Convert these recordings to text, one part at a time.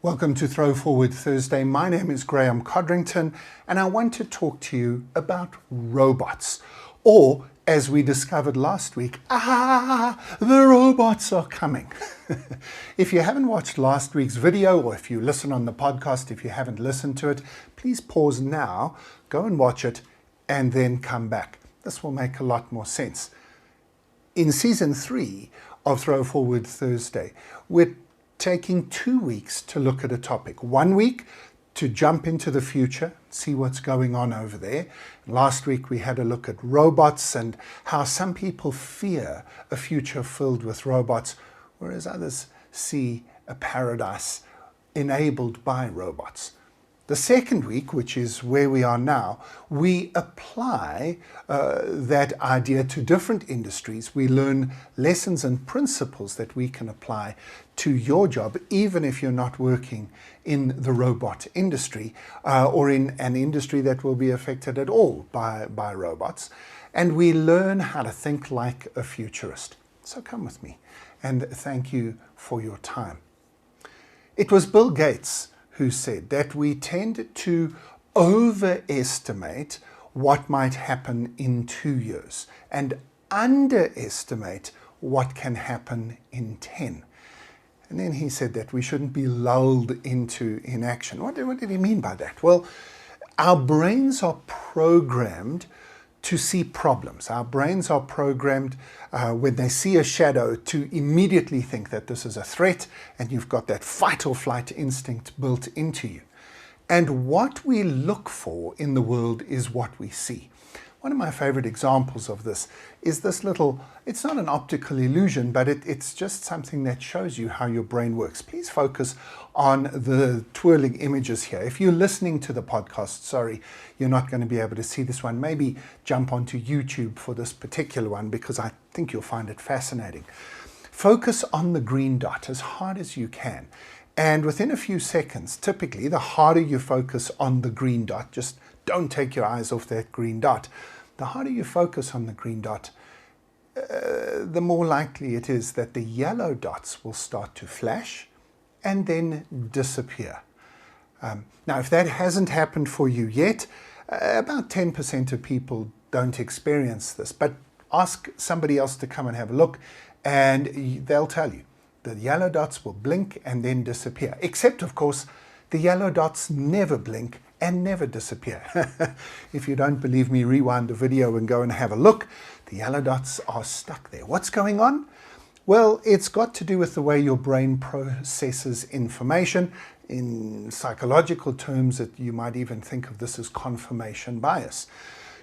Welcome to Throw Forward Thursday. My name is Graeme Codrington, and I want to talk to you about robots. Or, as we discovered last week, the robots are coming. If you haven't watched last week's video, or if you listen on the podcast, if you haven't listened to it, please pause now, go and watch it, and then come back. This will make a lot more sense. In Season 3 of Throw Forward Thursday, we're taking 2 weeks to look at a topic. 1 week to jump into the future, see what's going on over there. Last week we had a look at robots and how some people fear a future filled with robots, whereas others see a paradise enabled by robots. The second week, which is where we are now, we apply that idea to different industries. We learn lessons and principles that we can apply to your job, even if you're not working in the robot industry or in an industry that will be affected at all by robots. And we learn how to think like a futurist. So come with me, and thank you for your time. It was Bill Gates who said that we tend to overestimate what might happen in 2 years and underestimate what can happen in 10. And then he said that we shouldn't be lulled into inaction. What did he mean by that? Well, our brains are programmed to see problems. Our brains are programmed when they see a shadow to immediately think that this is a threat, and you've got that fight or flight instinct built into you. And what we look for in the world is what we see. One of my favorite examples of this is this little, it's not an optical illusion, but it's just something that shows you how your brain works. Please focus on the twirling images here. If you're listening to the podcast, sorry, you're not going to be able to see this one. Maybe jump onto YouTube for this particular one, because I think you'll find it fascinating. Focus on the green dot as hard as you can. And within a few seconds, typically, the harder you focus on the green dot, just don't take your eyes off that green dot. The harder you focus on the green dot, the more likely it is that the yellow dots will start to flash and then disappear. Now, if that hasn't happened for you yet, about 10% of people don't experience this, but ask somebody else to come and have a look and they'll tell you. The yellow dots will blink and then disappear, except, of course, the yellow dots never blink and never disappear. If you don't believe me, rewind the video and go and have a look. The yellow dots are stuck there. What's going on? Well, it's got to do with the way your brain processes information. In psychological terms, you might even think of this as confirmation bias.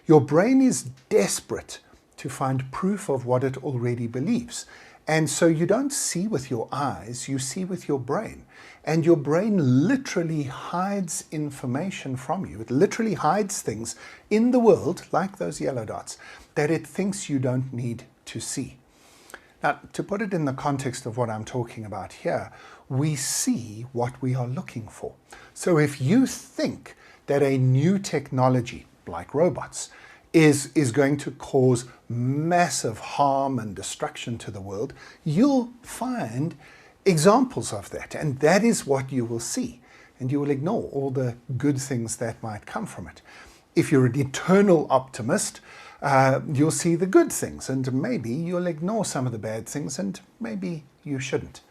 Your brain is desperate to find proof of what it already believes. And so you don't see with your eyes, you see with your brain. And your brain literally hides information from you. It literally hides things in the world, like those yellow dots, that it thinks you don't need to see. Now, to put it in the context of what I'm talking about here, we see what we are looking for. So if you think that a new technology, like robots, is going to cause massive harm and destruction to the world, you'll find examples of that, and that is what you will see, and you will ignore all the good things that might come from it. If you're an eternal optimist, you'll see the good things, and maybe you'll ignore some of the bad things, and maybe you shouldn't.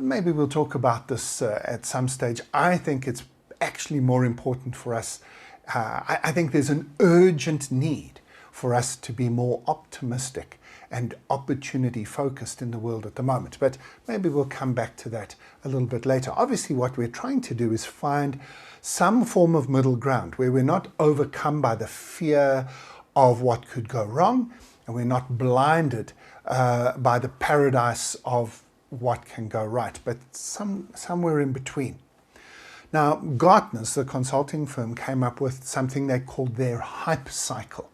Maybe we'll talk about this at some stage. I think it's actually more important for us. I think there's an urgent need for us to be more optimistic and opportunity focused in the world at the moment. But maybe we'll come back to that a little bit later. Obviously, what we're trying to do is find some form of middle ground where we're not overcome by the fear of what could go wrong, and we're not blinded by the paradise of what can go right, but somewhere in between. Now, Gartner's, the consulting firm, came up with something they called their hype cycle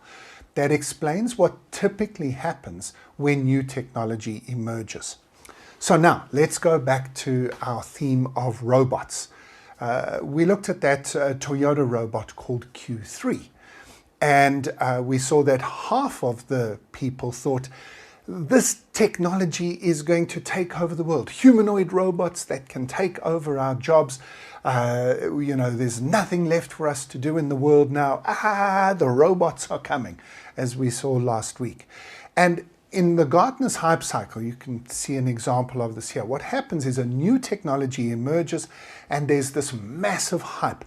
that explains what typically happens when new technology emerges. So now, let's go back to our theme of robots. We looked at that Toyota robot called Q3, and we saw that half of the people thought this technology is going to take over the world. Humanoid robots that can take over our jobs. There's nothing left for us to do in the world now. The robots are coming, as we saw last week. And in the Gartner's hype cycle, you can see an example of this here. What happens is a new technology emerges and there's this massive hype,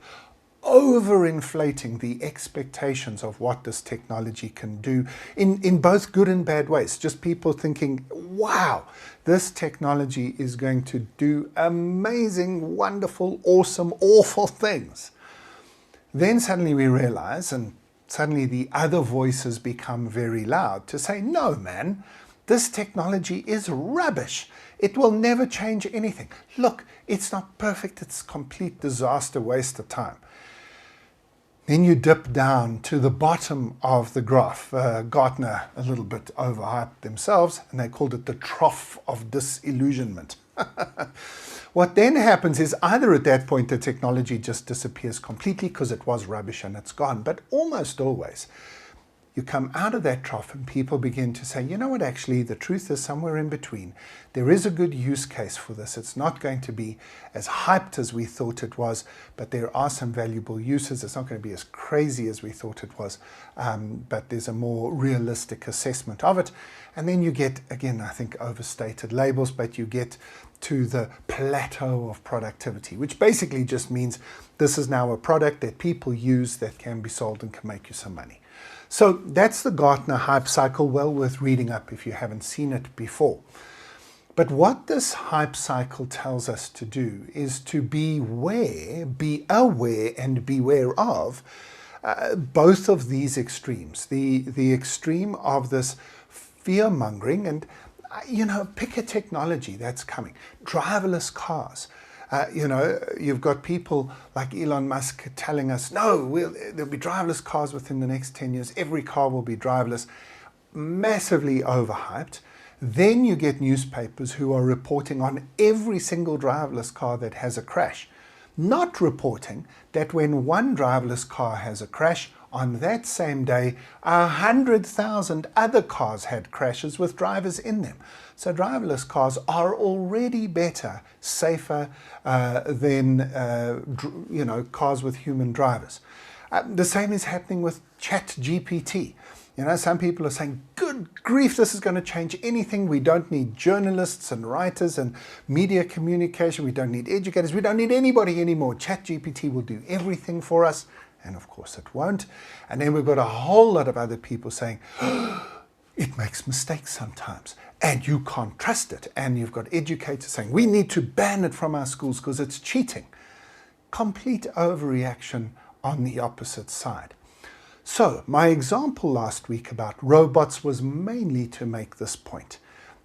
overinflating the expectations of what this technology can do in both good and bad ways. Just people thinking, wow, this technology is going to do amazing, wonderful, awesome, awful things. Then suddenly we realize, and suddenly the other voices become very loud to say, no, man, this technology is rubbish. It will never change anything. Look, it's not perfect. It's complete disaster, waste of time. Then you dip down to the bottom of the graph. Gartner a little bit overhyped themselves, and they called it the trough of disillusionment. What then happens is either at that point the technology just disappears completely because it was rubbish and it's gone, but almost always you come out of that trough and people begin to say, you know what, actually the truth is somewhere in between. There is a good use case for this. It's not going to be as hyped as we thought it was, but there are some valuable uses. It's not going to be as crazy as we thought it was, but there's a more realistic assessment of it. And then you get, again, I think overstated labels, but you get to the plateau of productivity, which basically just means this is now a product that people use that can be sold and can make you some money. So that's the Gartner hype cycle, well worth reading up if you haven't seen it before. But what this hype cycle tells us to do is to be aware and beware of both of these extremes. The extreme of this fear-mongering and, pick a technology that's coming. Driverless cars. You've got people like Elon Musk telling us, no, there'll be driverless cars within the next 10 years. Every car will be driverless. Massively overhyped. Then you get newspapers who are reporting on every single driverless car that has a crash, not reporting that when one driverless car has a crash, on that same day, 100,000 other cars had crashes with drivers in them. So driverless cars are already better, safer than cars with human drivers. The same is happening with ChatGPT. Some people are saying, good grief, this is going to change anything. We don't need journalists and writers and media communication. We don't need educators. We don't need anybody anymore. ChatGPT will do everything for us. And of course it won't. And then we've got a whole lot of other people saying, it makes mistakes sometimes and you can't trust it. And you've got educators saying, we need to ban it from our schools because it's cheating. Complete overreaction on the opposite side. So my example last week about robots was mainly to make this point.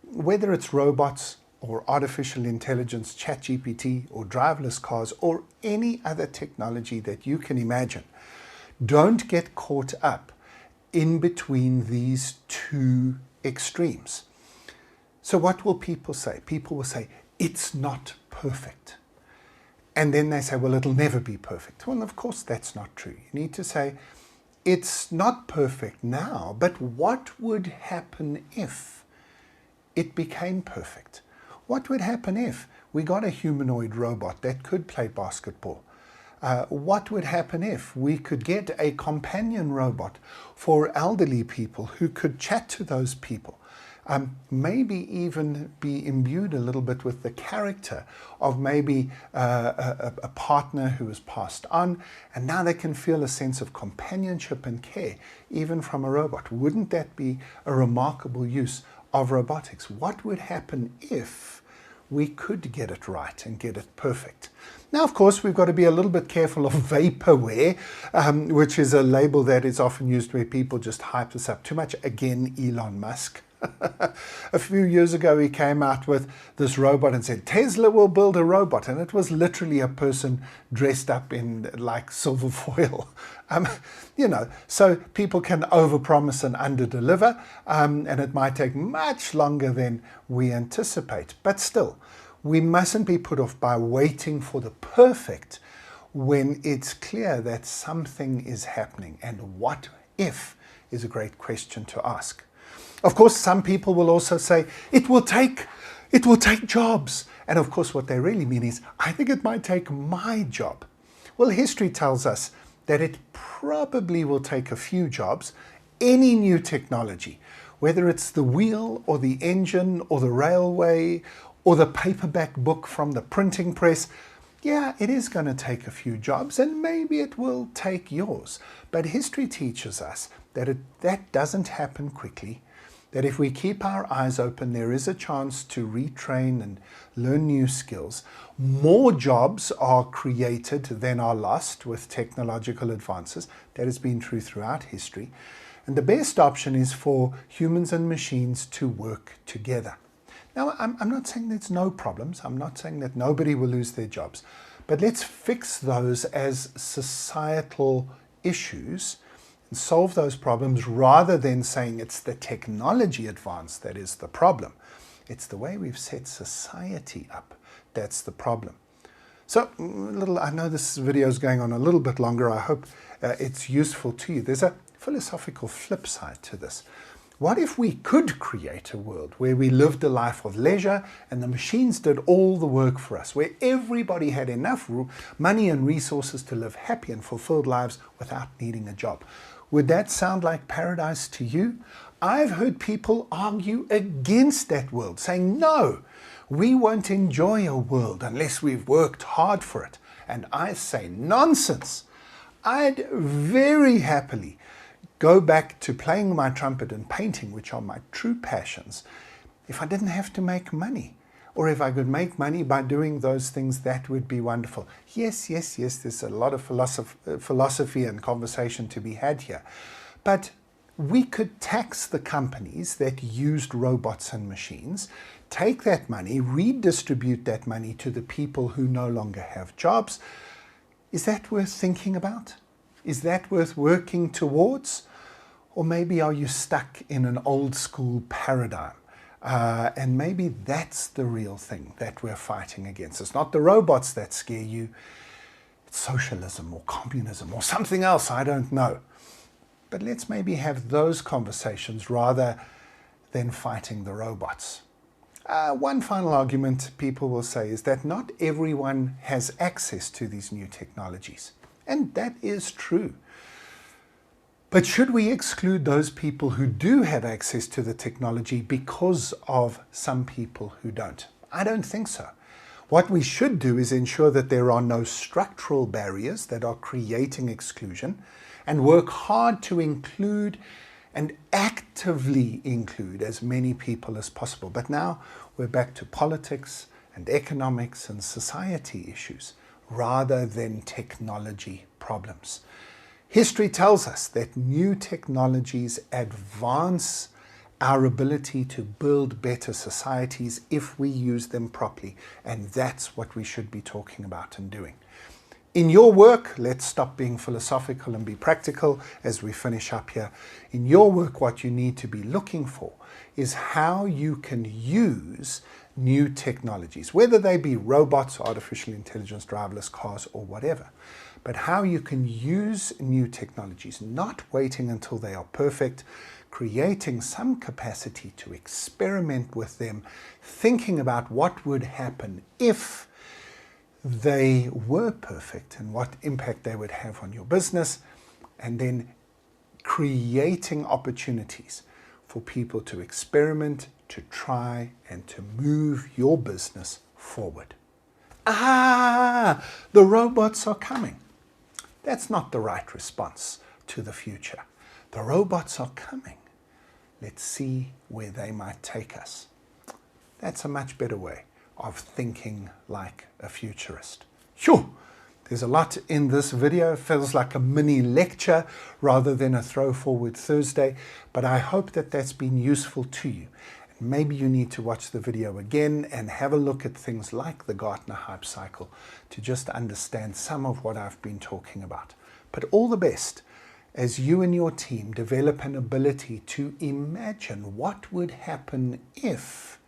Whether it's robots or artificial intelligence, ChatGPT, or driverless cars, or any other technology that you can imagine, don't get caught up in between these two extremes. So what will people say? People will say, it's not perfect. And then they say, well, it'll never be perfect. Well, of course, that's not true. You need to say, it's not perfect now, but what would happen if it became perfect? What would happen if we got a humanoid robot that could play basketball? What would happen if we could get a companion robot for elderly people who could chat to those people? Maybe even be imbued a little bit with the character of maybe a partner who has passed on, and now they can feel a sense of companionship and care, even from a robot. Wouldn't that be a remarkable use of robotics? What would happen if we could get it right and get it perfect? Now, of course, we've got to be a little bit careful of vaporware, which is a label that is often used where people just hype this up too much. Again, Elon Musk. A few years ago, he came out with this robot and said, Tesla will build a robot. And it was literally a person dressed up in like silver foil. So people can overpromise and underdeliver, and it might take much longer than we anticipate. But still, we mustn't be put off by waiting for the perfect when it's clear that something is happening. And what if is a great question to ask. Of course, some people will also say, it will take jobs. And of course, what they really mean is, I think it might take my job. Well, history tells us that it probably will take a few jobs. Any new technology, whether it's the wheel or the engine or the railway or the paperback book from the printing press, yeah, it is going to take a few jobs, and maybe it will take yours. But history teaches us that that doesn't happen quickly, that if we keep our eyes open, there is a chance to retrain and learn new skills. More jobs are created than are lost with technological advances. That has been true throughout history. And the best option is for humans and machines to work together. Now, I'm not saying there's no problems. I'm not saying that nobody will lose their jobs. But let's fix those as societal issues and solve those problems rather than saying it's the technology advance that is the problem. It's the way we've set society up that's the problem. So, I know this video is going on a little bit longer. I hope it's useful to you. There's a philosophical flip side to this. What if we could create a world where we lived a life of leisure and the machines did all the work for us, where everybody had enough money and resources to live happy and fulfilled lives without needing a job? Would that sound like paradise to you? I've heard people argue against that world, saying, no, we won't enjoy a world unless we've worked hard for it. And I say, nonsense. I'd very happily go back to playing my trumpet and painting, which are my true passions, if I didn't have to make money. Or if I could make money by doing those things, that would be wonderful. Yes, there's a lot of philosophy and conversation to be had here. But we could tax the companies that used robots and machines, take that money, redistribute that money to the people who no longer have jobs. Is that worth thinking about? Is that worth working towards? Or maybe are you stuck in an old school paradigm? And maybe that's the real thing that we're fighting against. It's not the robots that scare you. It's socialism or communism or something else, I don't know. But let's maybe have those conversations rather than fighting the robots. One final argument people will say is that not everyone has access to these new technologies. And that is true. But should we exclude those people who do have access to the technology because of some people who don't? I don't think so. What we should do is ensure that there are no structural barriers that are creating exclusion, and work hard to include and actively include as many people as possible. But now we're back to politics and economics and society issues rather than technology problems. History tells us that new technologies advance our ability to build better societies if we use them properly. And that's what we should be talking about and doing. In your work, let's stop being philosophical and be practical as we finish up here. In your work, what you need to be looking for is how you can use new technologies, whether they be robots, artificial intelligence, driverless cars, or whatever. But how you can use new technologies, not waiting until they are perfect, creating some capacity to experiment with them, thinking about what would happen if they were perfect and what impact they would have on your business, and then creating opportunities for people to experiment, to try, and to move your business forward. The robots are coming. That's not the right response to the future. The robots are coming. Let's see where they might take us. That's a much better way of thinking like a futurist. Phew! There's a lot in this video. It feels like a mini lecture rather than a Throw Forward Thursday, but I hope that that's been useful to you. Maybe you need to watch the video again and have a look at things like the Gartner hype cycle to just understand some of what I've been talking about. But all the best as you and your team develop an ability to imagine what would happen if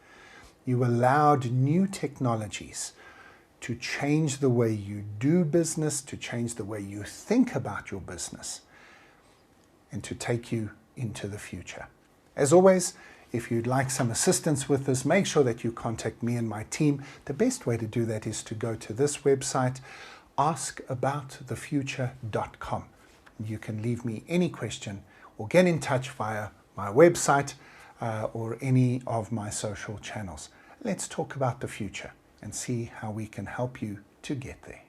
you allowed new technologies to change the way you do business, to change the way you think about your business, and to take you into the future. As always, if you'd like some assistance with this, make sure that you contact me and my team. The best way to do that is to go to this website, askaboutthefuture.com. You can leave me any question or get in touch via my website or any of my social channels. Let's talk about the future and see how we can help you to get there.